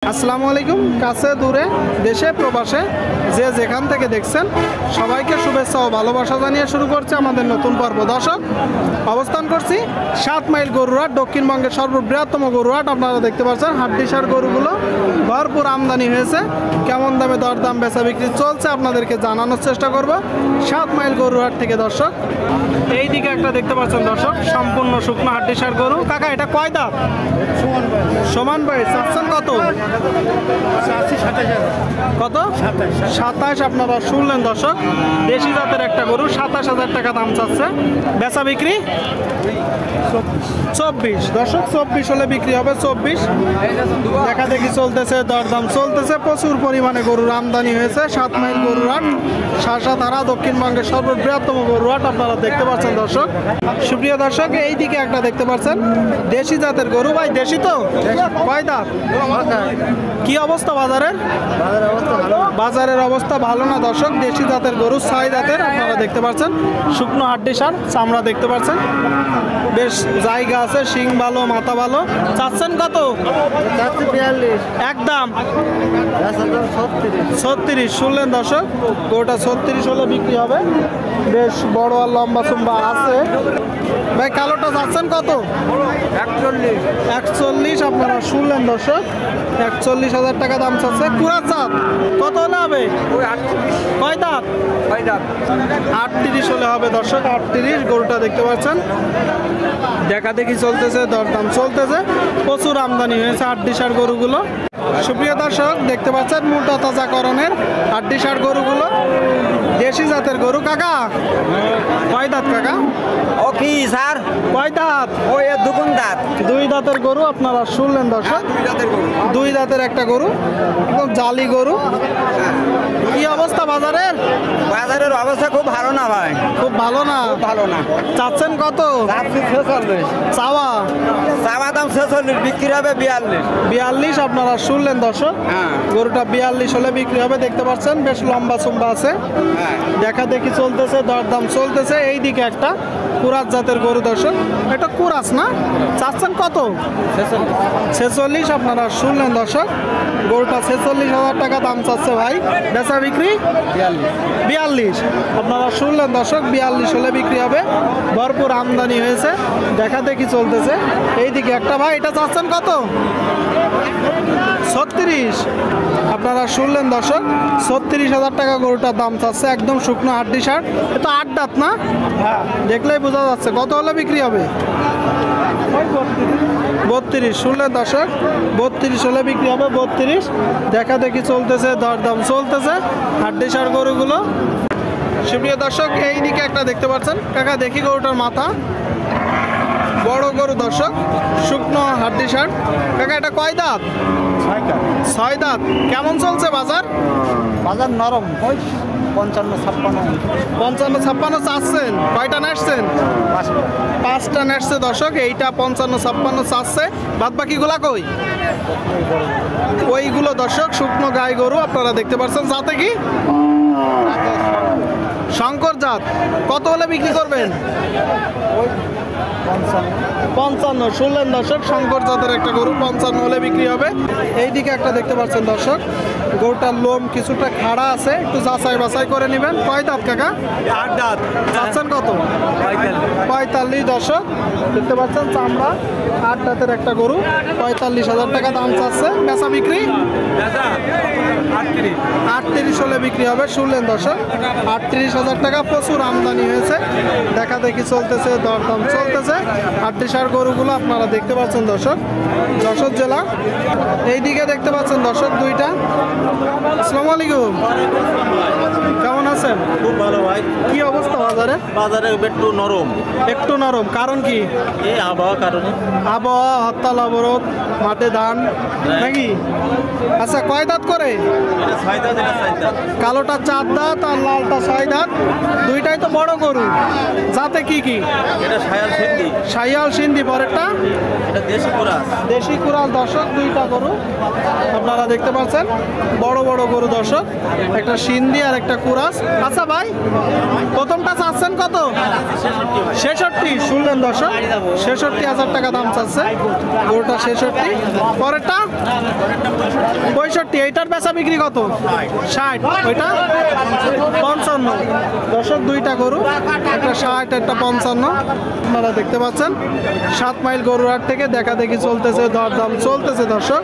আসসালামু আলাইকুম। কাছে দূরে দেশে প্রবাসে যে যেখান থেকে দেখছেন সবাইকে শুভেচ্ছা ও ভালোবাসা জানিয়ে শুরু করছে আমাদের নতুন পর্ব। দর্শক, অবস্থান করছি 7 মাইল গরুহাট, দক্ষিণবঙ্গের সর্ববৃহত্তম গরুহাট। আপনারা দেখতে পাচ্ছেন হাড্ডিসার গরুগুলো ভরপুর আমদানি হয়েছে। কেমন দামে দরদাম বেচা বিক্রি চলছে আপনাদেরকে জানানোর চেষ্টা করব 7 মাইল গরুহাট থেকে। দর্শক, এই দিকে একটা দেখতে পাচ্ছেন দর্শক, সম্পূর্ণ শুকনো হাড্ডিসার গরু। কাকা, এটা কয় দাঁত? সমান ভাই, চাচ্ছেন কত? কত? 27। আপনারা শুনলেন দর্শক, দেশি জাতের একটা গরু, 27,000 টাকা দাম চাচ্ছে। বেচা বিক্রি 24। দর্শক, 24 হলে বিক্রি হবে। 24 দেখা দেখি চলতেছে, দরদাম চলতেছে। প্রচুর পরিমাণে গরুর আমদানি হয়েছে 7 মাইল গরুহাট, শাসাধারা, দক্ষিণবঙ্গের সর্ববৃহত্তম গরুহাট। আপনারা দেখতে পাচ্ছেন দর্শক। সুপ্রিয় দর্শক, এই দিকে একটা দেখতে পাচ্ছেন দেশি জাতের গরু। ভাই, দেশি তো? কয় দাঁত? কি অবস্থা বাজারের? বাজারের অবস্থা ভালো না দর্শক। দেশি জাতের গরু 6 দাঁতের। আপনারা দেখতে পাচ্ছেন শুকনো হাড্ডিসার, চামড়া দেখতে পাচ্ছেন, বেশ জায়গা আছে, শিং ভালো, মাথা ভালো। চাচ্ছেন কত? একদম 36। শুনলেন দর্শক, গরুটা 36 হলে বিক্রি হবে। বেশ বড় আর লম্বা চুম্বা আছে। ভাই, কালোটা চাচ্ছেন কত? 41। আপনারা শুনলেন দর্শক, 41,000 টাকা দাম চাচ্ছে। পুরা চাঁদ কত হলে হবে? কয় দাঁত? 38 হলে হবে দর্শক। 38 গরুটা দেখতে পাচ্ছেন, দেখা দেখি চলতেছে, দরদাম চলতেছে। প্রচুর আমদানি হয়েছে হাড্ডিসার গরুগুলো। সুপ্রিয় দর্শক, দেখতে পাচ্ছেন মোটা তাজাকরণের হাড্ডিসার গরুগুলো, দেশি জাতের গরু। কাকা, কয় দাঁত কাকা? ও কি স্যার? কয় দাঁত? ও এ দুগুণ দাঁত। 2 দাঁতের গরু। আপনারা শুনলেন দর্শক, 2 দাঁতের একটা গরু, একদম জালি গরু। কি অবস্থা বাজারের? বাজারের অবস্থা খুব ভালো না ভাই, খুব ভালো না। ভালো না। চাচ্ছেন কত? 46। চাওয়া চাওয়া দাম 46, বিক্রি হবে 42। আপনারা শুনলেন দর্শক, হ্যাঁ। গরুটা 42 হলে বিক্রি হবে। দেখতে পাচ্ছেন বেশ লম্বা চুম্বা আছে, দেখা দেখি চলতেছে, দরদাম চলতেছে। এই দিকে একটা কুরাস জাতের গরু দর্শক, এটা কুরাস না? চাচ্ছেন কত? 46। আপনারা শুনলেন দর্শক, গরুটা 46,000 টাকা দাম চাচ্ছে ভাই। বেচা বিক্রি 42। আপনারা শুনলেন দর্শক, 42 হলে বিক্রি হবে। ভরপুর আমদানি হয়েছে, দেখা দেখি চলতেছে। এইদিকে একটা ভাই, এটা চাচ্ছেন কত? 36। আপনারা শুনলেন দর্শক, 36,000 টাকা গরুটার দাম চাচ্ছে। একদম শুকনো হাড্ডিসার। এটা 8 দাঁত না? দেখলেই বোঝা যাচ্ছে। কত হলে বিক্রি হবে? 32। শুনলেন দর্শক, 32 হলে বিক্রি হবে। 32 দেখা দেখি চলতেছে, দরদাম চলতেছে হাড্ডিসার গরুগুলো। সুপ্রিয় দর্শক, এই দিকে একটা দেখতে পাচ্ছেন কাকা, দেখি গরুটার মাথা, বড় গরু দর্শক, শুকনো হাড্ডিসার। কাকা, এটা কয় দাঁত? 6 দাঁত। কেমন চলছে বাজার? বাজার নরম, 55-56 চাচ্ছেন। কয়টা নেসছেন? 5টা নেসছে দর্শক। এইটা 55-56 চাচ্ছে। বাদ বাকিগুলা কই? ওইগুলো দর্শক শুকনো গাই গরু। আপনারা দেখতে পাচ্ছেন। যাতে কি শঙ্কর জাত। কত হলে বিক্রি করবেন? 55। শুনলেন দর্শক, শঙ্কর জাতের একটা গরু, 55 হলে বিক্রি হবে। এইদিকে একটা দেখতে পাচ্ছেন দর্শক, গরুটার লোম কিছুটা খাড়া আছে, একটু যাচাই বাছাই করে নেবেন। কয় দাঁত কাকা? 8 দাঁত। চাচ্ছেন কত? 45। দর্শক দেখতে পাচ্ছেন, চামড়া, 8 দাঁতের একটা গরু, 45,000 টাকা দাম চাচ্ছে। বেচা বিক্রি 38 হলে বিক্রি হবে। শুনলেন দর্শক, 38,000 টাকা। প্রচুর আমদানি হয়েছে, দেখা দেখি চলতেছে, দরদাম চলতেছে হাড্ডিসার গরুগুলো। আপনারা দেখতে পাচ্ছেন দর্শক, যশোর জেলা। এইদিকে দেখতে পাচ্ছেন দর্শক 2টা। আসসালামু আলাইকুম, কেমন আছেন? খুব ভালো ভাই। কি অবস্থা বাজারে? বাজারে একটু নরম। একটু নরম, কারণ কি? এই আবহাওয়ার কারণে। আবহাওয়া, হরতাল অবরোধ, মাঠে ধান নাকি? আচ্ছা, কয় দাঁত করে? এটা 6 দাঁত, এটা 4 দাঁত। কালোটা 4 দাঁত আর লালটা 6 দাঁত, দুইটাই তো বড় গরু। যাতে কি কি? এটা শায়াল সিন্ধি, শাহিয়াল সিন্ধি। পরেরটা এটা দেশি কুরাস। দেশি কুরাস। দর্শক দুইটা গরু আপনারা দেখতে পাচ্ছেন, বড় বড় গরু দর্শক, একটা সিন্ধি আর একটা কুরাস। আচ্ছা ভাই, প্রথমটা চাচ্ছেন কত? 66। শুনলেন দর্শক, 66,000 টাকা দাম চাচ্ছে গরুটা, 66। পরেরটা 65। এইটার বেচা বিক্রি কত? 60। ওইটা 55। দর্শক দুইটা গরু, একটা 60 একটা 55 আপনারা দেখতে পাচ্ছেন। 7 মাইল গরুর হাট থেকে দেখা দেখি চলতেছে, দরদাম চলতেছে দর্শক।